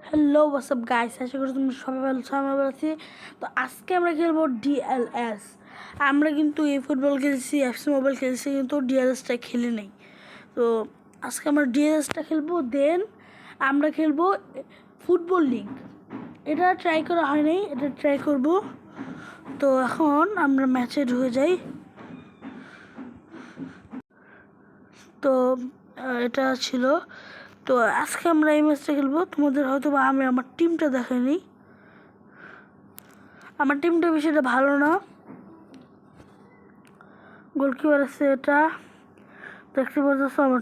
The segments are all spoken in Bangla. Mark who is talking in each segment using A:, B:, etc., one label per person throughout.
A: হ্যালো হোয়াটসঅ্যাপ গাইস, আশা করি তোমরা সবাই ভালো আছো। আমরা ভালো আছি। তো আজকে আমরা খেলবো ডিএলএস। আমরা কিন্তু এই ফুটবল খেলছি, এফসি মোবাইল খেলছি, কিন্তু ডিএলএসটা খেলি নাই। তো আজকে আমরা ডিএলএসটা খেলবো, দেন আমরা খেলবো ফুটবল লিগ। এটা ট্রাই করা হয় নাই, এটা ট্রাই করব। তো এখন আমরা ম্যাচে ঢুকে যাই। তো এটা ছিল। তো আজকে আমরা এই ম্যাচটা খেলবো। তোমাদের হয়তো বা আমি আমার টিমটা দেখাইনি, আমার টিমটা বিষয়টা ভালো না। গোলকিপার আছে, এটা দেখতে পাচ্ছ আমার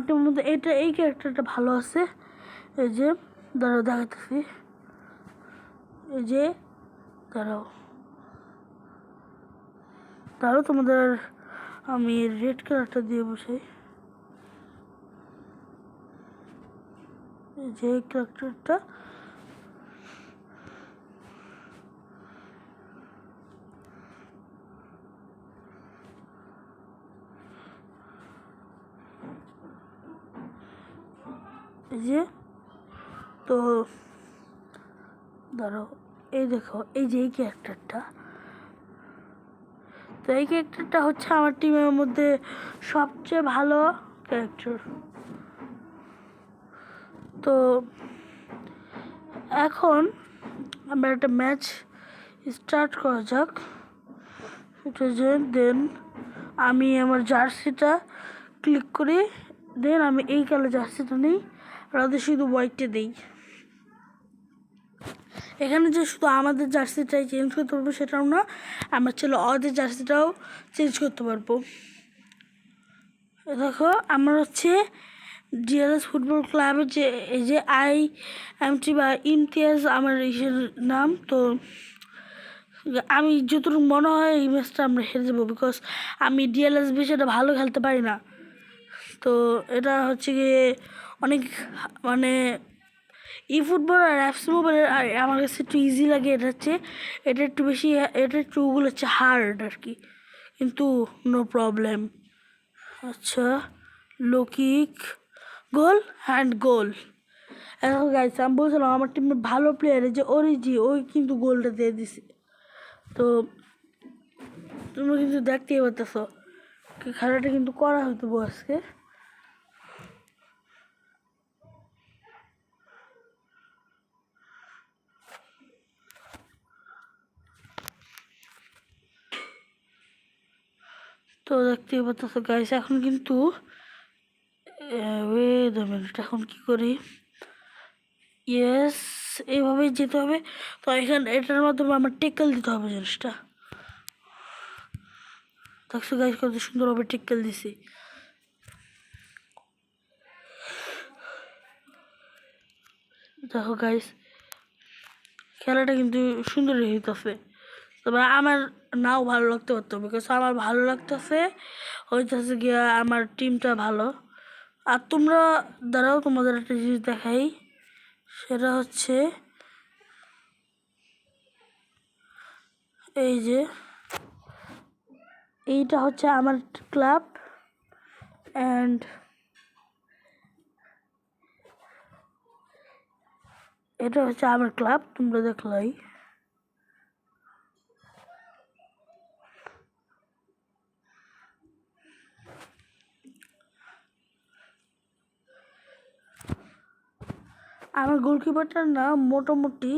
A: টিমের মধ্যে এই ক্যারেক্টারটা ভালো আছে। এই যে দাঁড়াও দেখাতেছি, এই যে দাঁড়াও দাঁড়াও তোমাদের আমি রেড কালারটা দিয়ে বসাই। এই যে ক্যারেক্টারটা, এই যে। তো দাঁড়াও, এই দেখো, এই যে এই ক্যারেক্টারটা। তো এই ক্যারেক্টারটা হচ্ছে আমার টিমের মধ্যে সবচেয়ে ভালো ক্যারেক্টার। তো এখন আমরা একটা ম্যাচ স্টার্ট করা যাক। এটা যে দেন আমি আমার জার্সিটা ক্লিক করি, দেন আমি এই কালার জার্সিটা নিই, আর ওদের শুধু হোয়াইটটা দিই। এখানে যে শুধু আমাদের জার্সিটাই চেঞ্জ করতে পারবো সেটাও না, আমরা ছেলে ওদের জার্সিটাও চেঞ্জ করতে পারবো। দেখো আমার হচ্ছে ডিএলএস ফুটবল ক্লাবের যে এই যে IMT বা ইমতিয়াজ আমার নাম। তো আমি যতটুকু মনে হয় এই ম্যাচটা আমরা হেরে যাবো, বিকজ আমি ডিএলএস বিষয়টা ভালো খেলতে পারি না। তো এটা হচ্ছে গিয়ে অনেক মানে ই ফুটবল আর এফসি মোবাইলের আমার কাছে একটু ইজি লাগে। এটা একটু বেশি, এটা একটু ওগুলো হচ্ছে হার্ড আর কি, কিন্তু নো প্রবলেম। আচ্ছা, লো কিক, গোল, হ্যান্ড গোল। এখন গাইছে আমি বলছিলাম আমার টিমের ভালো প্লেয়ার যে অরিজি, ওই কিন্তু গোলটা দিয়ে দিছে। তো তুমি কিন্তু দেখতেই পারতেছো খেলাটা কিন্তু করা হইতো আজকে। তো দেখতেই পারতেছো গাইস, এখন কিন্তু ওয়েট আ মিনিট, এখন কি করি? ইয়েস, এইভাবেই যেতে হবে। তো এখানে এটার মাধ্যমে আমার টেক্কেল দিতে হবে জিনিসটা। দেখছো গাইস কত সুন্দরভাবে টেক্কেল দিছি। দেখো গাইস খেলাটা কিন্তু সুন্দর হইতেছে। তবে আমার নাও ভালো লাগতে পারতো, বিকজ আমার ভালো লাগতেছে হইতেছে গিয়া আমার টিমটা ভালো। আর তোমরা দাঁড়াও, তোমাদের একটা জিনিস দেখাই, সেটা হচ্ছে এই যে এইটা হচ্ছে আমার ক্লাব, অ্যান্ড এটা হচ্ছে আমার ক্লাব, তোমরা দেখলাই। আমার গোলকিপারটার নাম মোটামুটি,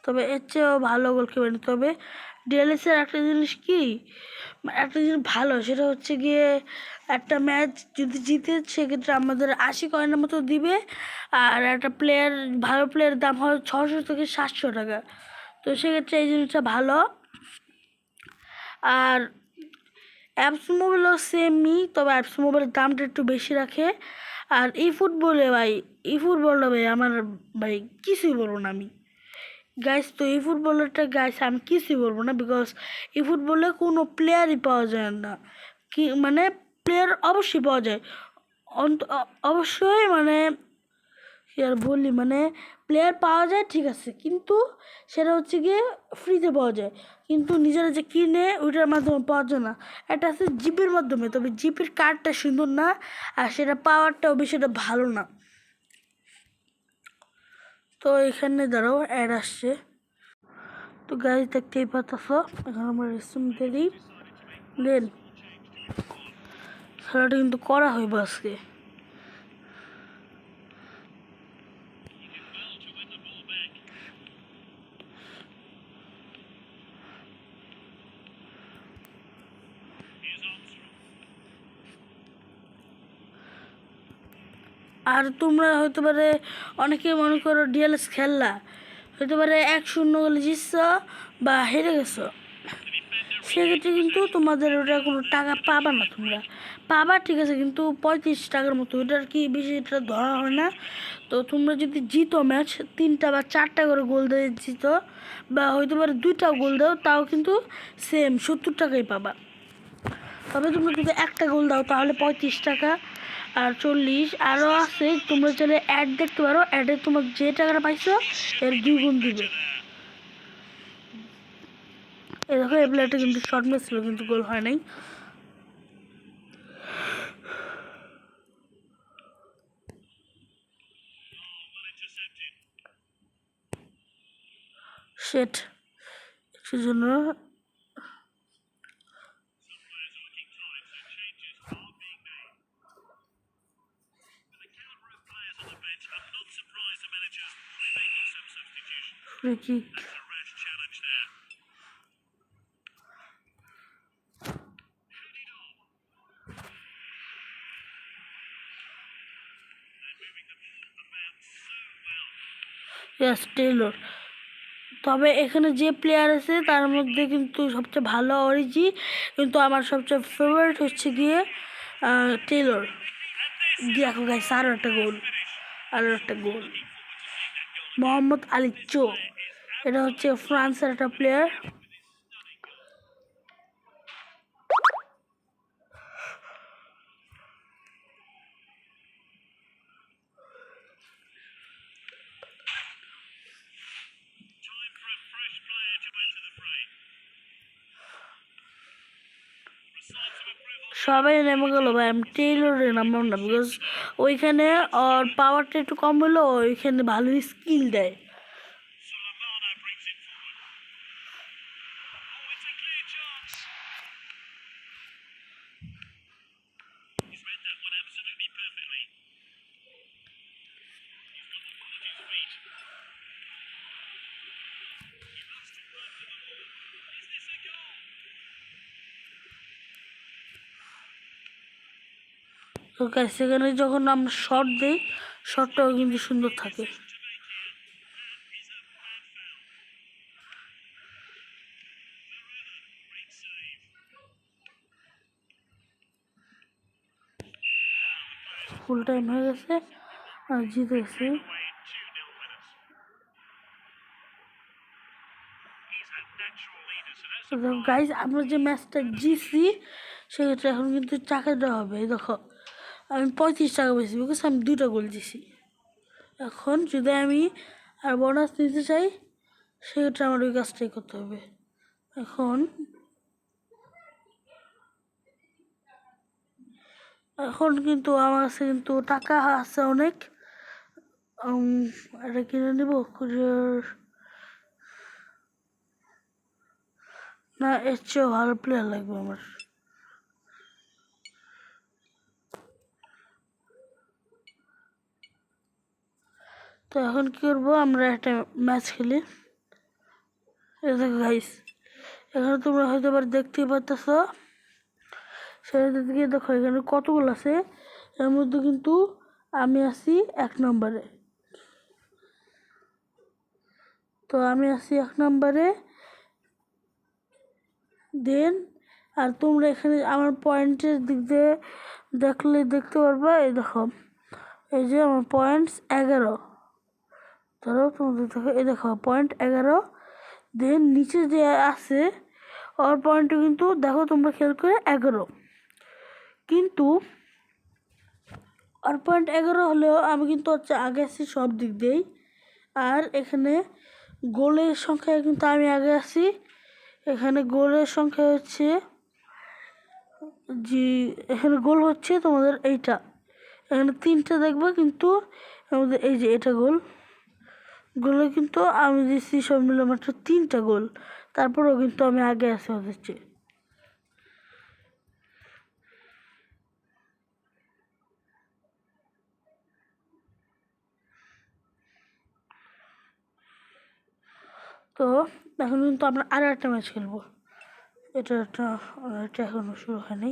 A: তবে এর চেয়েও ভালো গোলকিপার। তবে ডিএলএসের একটা জিনিস কি, একটা জিনিস ভালো, সেটা হচ্ছে গিয়ে একটা ম্যাচ যদি জিতে সেক্ষেত্রে আমাদের 80 কয়েনের মতো দিবে। আর একটা ভালো প্লেয়ারের দাম হয় 600 থেকে 700 টাকা। তো সেক্ষেত্রে এই জিনিসটা ভালো। আর অ্যাপস মোবাইলও সেমই, তবে অ্যাপস মোবাইলের দামটা একটু বেশি রাখে। আর এই ফুটবলটা ভাই আমার, ভাই কিছুই বলবো না আমি গাইস। তো এই ফুটবলটা গাইস আমি কিছুই বলবো না, বিকজ এই ফুটবলে কোনো প্লেয়ারই পাওয়া যায় না। কি মানে, প্লেয়ার অবশ্যই পাওয়া যায়, অবশ্যই মানে আর বললি মানে প্লেয়ার পাওয়া যায় ঠিক আছে, কিন্তু সেটা হচ্ছে গিয়ে ফ্রিতে পাওয়া যায়, কিন্তু নিজেরা যে কিনে ওইটার মাধ্যমে পাওয়া যায় না। এটা আছে জিপের মাধ্যমে, তবে জিপের কার্ডটা সুন্দর না, আর সেটা পাওয়ারটাও বেশিটা ভালো না। তো এখানে দাঁড়াও অ্যাড আসছে, তো গাড়ি দেখতেই পাচ্ছ। এখন আমরা রেস্টুম দিই দেন খেলাটা কিন্তু করা হইব আজকে। আর তোমরা হয়তো পারে অনেকে মনে করো ডিএলএস খেললা, হয়তো পারে 1-0 গোলে জিতছ বা হেরে গেছো, সেক্ষেত্রে কিন্তু তোমাদের ওটা কোনো টাকা পাবা না। তোমরা পাবা ঠিক আছে, কিন্তু 35 টাকার মতো, ওটা আর কি বেশি এটা ধরা হয় না। তো তোমরা যদি জিতো ম্যাচ 3টা বা 4টা করে গোল দিয়ে জিতো, বা হয়তো পারে 2টা গোল দাও, তাও কিন্তু সেম 70 টাকাই পাবা। তবে তোমরা যদি একটা গোল দাও তাহলে 35 টাকা আর 40। আরও আছে, তোমরা চাইলে অ্যাড দেখতে পারো, অ্যাডে তোমার যে টাকাটা পাইছো এর 2 গুণ দিবে। এই দেখো এই প্লেয়ারটা কিন্তু শর্ট ম্যাচ ছিল, কিন্তু গোল হয় নাই। সেট সেজন্য ফ্রি কিক। Yes Taylor. তবে এখানে যে প্লেয়ার আছে তার মধ্যে কিন্তু সবচেয়ে ভালো অরিজি, কিন্তু আমার সবচেয়ে ফেভারিট হচ্ছে গিয়ে টেইলর। দেখো গাইস আরও একটা গোল, আরও একটা গোল। মোহাম্মদ আলী চো, এটা হচ্ছে ফ্রান্সের একটা প্লেয়ার। সবাই নেমে গেলো ভাই, আমি টেইলরে নামলাম না, বিকজ ওইখানে ওর পাওয়ারটা একটু কম হলো, ওইখানে ভালোই স্কিল দেয়। তো গাইস সেখানে যখন আমরা শট দিই, শটটাও কিন্তু সুন্দর থাকে। ফুল টাইম হয়ে গেছে আর জিতে গেছি। গাইজ আমরা যে ম্যাচটা জিতছি সেক্ষেত্রে এখন কিন্তু টাকা দেওয়া হবে। এই দেখো আমি 35 টাকা পেয়েছি, বিকজ আমি 2টা গোল দিছি। এখন যদি আমি আর বোনাস নিতে চাই সেক্ষেত্রে আমার ওই কাজটাই করতে হবে। এখন এখন কিন্তু আমার কাছে কিন্তু টাকা আছে অনেক। এটা কিনে নেব কুরিয়ার, না এর চেয়েও ভালো প্লেয়ার লাগবে আমার। তো এখন কী করবো, আমরা একটা ম্যাচ খেলি। দেখো গাইস এখানে তোমরা হয়তো আবার দেখতেই পারতেছ, সেটা দিকে দেখো এখানে কতগুলো আছে, এর মধ্যে কিন্তু আমি আছি 1 নম্বরে। তো আমি আছি 1 নম্বরে। দেন আর তোমরা এখানে আমার পয়েন্টের দিক দিয়ে দেখলে দেখতে পারবা, এই দেখো এই যে আমার পয়েন্টস 11। ধরো তোমাদের দেখো, এই দেখো পয়েন্ট 11। দেন নিচে যে আছে ওর পয়েন্টও কিন্তু দেখো তোমরা খেয়াল করে 11, কিন্তু 8.11 হলেও আমি কিন্তু হচ্ছে আগে আছি সব দিক দিয়েই। আর এখানে গোলের সংখ্যায় কিন্তু আমি আগে আছি। এখানে গোলের সংখ্যা হচ্ছে জি, এখানে গোল হচ্ছে তোমাদের এইটা, এখানে 3টা দেখবে, কিন্তু আমাদের এই যে এটা গোলে কিন্তু আমি দিচ্ছি সব মিলে মাত্র 3টা গোল, তারপরেও কিন্তু আমি আগে আছি ওদের চেয়ে। তো এখন কিন্তু আমরা আরও একটা ম্যাচ খেলবো। এটা এখনো শুরু হয়নি।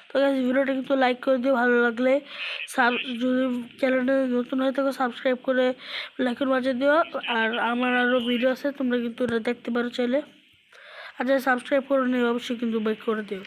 A: তো গাইস, ভিডিওটা কিন্তু লাইক করে দিও, ভালো লাগলে যদি চ্যানেলটা নতুন হয়ে থাকো সাবস্ক্রাইব করে লাইকের বাজিয়ে দিও। আর আমার আরও ভিডিও আছে, তোমরা কিন্তু এটা দেখতে পারো চাইলে। আর যারা সাবস্ক্রাইব করে নিও অবশ্যই কিন্তু বেক করে দিও।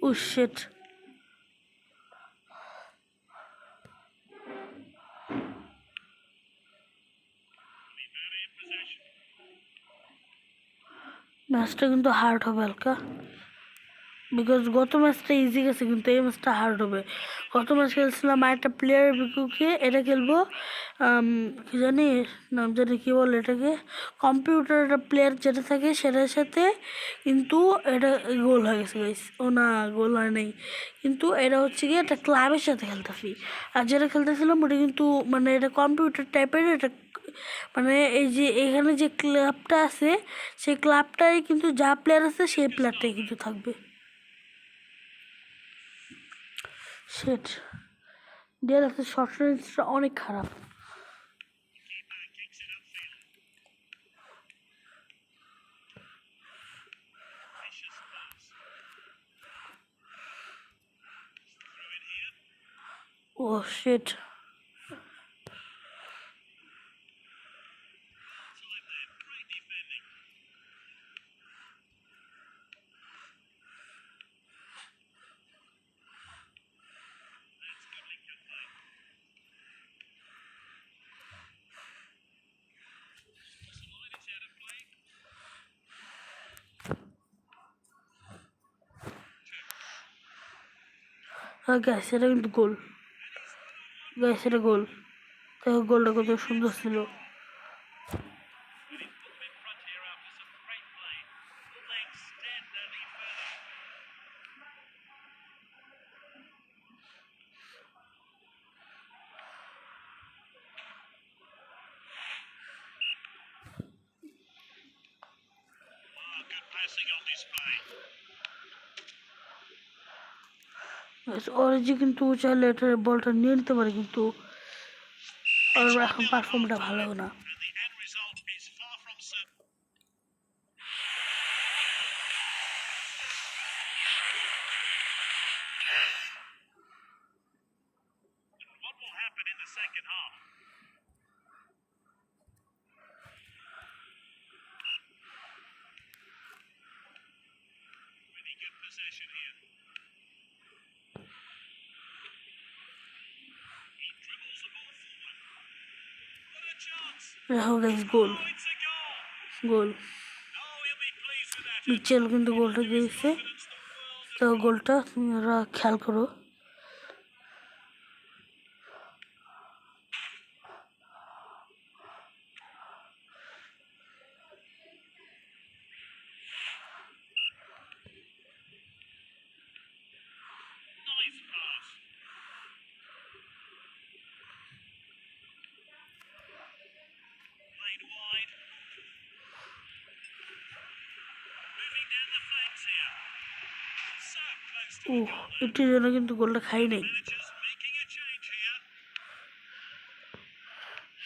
A: Oh shit. ম্যাচটা কিন্তু হার্ড হবে হালকা, বিকজ গত ম্যাচটা ইজি গেছে, কিন্তু এই ম্যাচটা হার্ড হবে। গত ম্যাচ খেলছিলাম আরেকটা প্লেয়ারের বিপক্ষে, এটা খেলবো কি জানি নাম জানি কী বলে এটাকে, কম্পিউটার একটা প্লেয়ার যেটা থাকে সেটার সাথে। কিন্তু এটা গোল হয়ে গেছে গাইস, ও না গোল হয় নাই, কিন্তু এটা হচ্ছে কি একটা ক্লাবের সাথে খেলতেছি। আর যেটা খেলতেছিলাম ওটা কিন্তু মানে এটা কম্পিউটার টাইপের, এটা মানে এই যে এখানে যে ক্লাবটা আছে সেই ক্লাবটাই কিন্তু যা প্লেয়ার আছে সেই প্লেয়ারটাই কিন্তু থাকবে। সেট ডিএলএফের শর্ট রেঞ্জটা অনেক খারাপ। ও শিট, গ্যাস এটা কিন্তু গোল, গ্যাস এটা গোল, দেখো গোলটা কত সুন্দর ছিল। অরিজি কিন্তু চাইলে এটা বলটা নিয়ে নিতে পারে, কিন্তু ওর এখন পারফর্মটা ভালো না। দেখো গাইস, গোল গোল মিচেল কিন্তু গোলটা দিয়েছে। তো গোলটা তুমি ওরা খেয়াল করো। একটু জন্য কিন্তু গোলটা খাই নাই।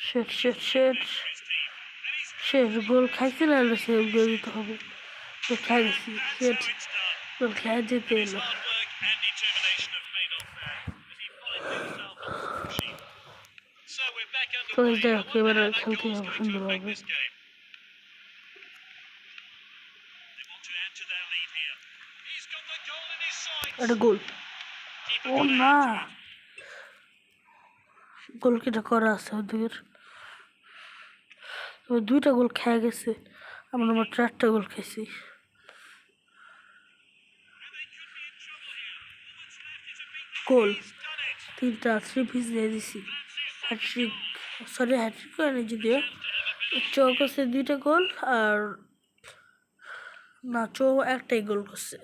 A: শেট শেট শেট শেট গোল খাইছি না, হলে সে গোল দিতে হবে। তো খাই গেছি, শেট গোল খেয়ে যেতে এলো। তো যাই হোক, এবার খেলতে হবে সুন্দরভাবে। একটা গোল, ও না, গোল কিটা করা আছে ওদের। দুইটা গোল খেয়ে গেছে, আমরা মাত্র একটা গোল খেয়েছি। গোল তিনটা, 3 পিস দিয়ে দিছি। হ্যাট্রিক, সরি হ্যাট্রিক করেনি যদিও, চৌ করছে 2টা গোল, আর না চৌ একটাই গোল করছে।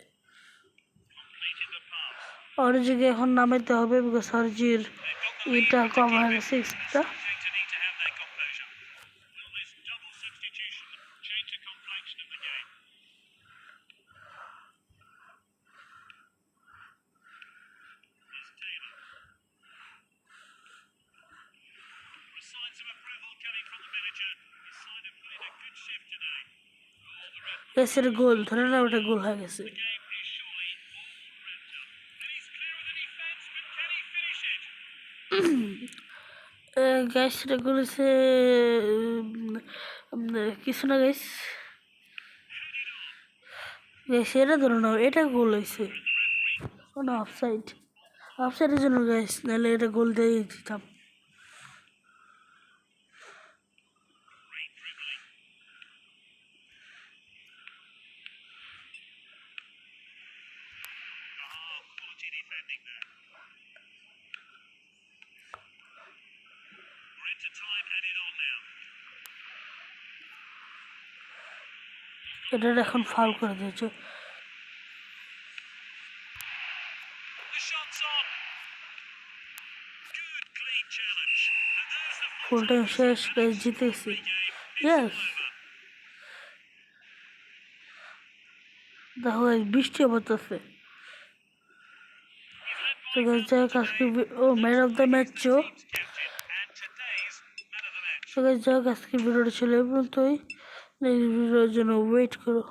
A: অরিজিকে এখন নামাইতে হবে, বিকজ অরিজির এটা কম হয়ে গেছে এক্সট্রা। এসের গোল ধরে না, ওটা গোল হয়ে গেছে। গ্যাস সেটা করেছে কিছু না গ্যাস, গ্যাস এটা ধরো না, এটা গোল হয়েছে না, অফসাইড, অফসাইডের জন্য গ্যাস, নাহলে এটা গোল দিয়ে দিতাম। এটা এখন ফাউল করে দিয়েছে। ফুল টাইম শেষ, গাইস জিতেছি, ইয়েস। দেখো বৃষ্টি পড়তেছে। তো গাইস যাই হোক, আজকে ম্যান অফ দ্য ম্যাচ চো। তো গাইস যাই হোক, আজকে ভিডিওটা ছিল এই পর্যন্তই। নেক্সট ভিডিওর জন্য ওয়েট করো।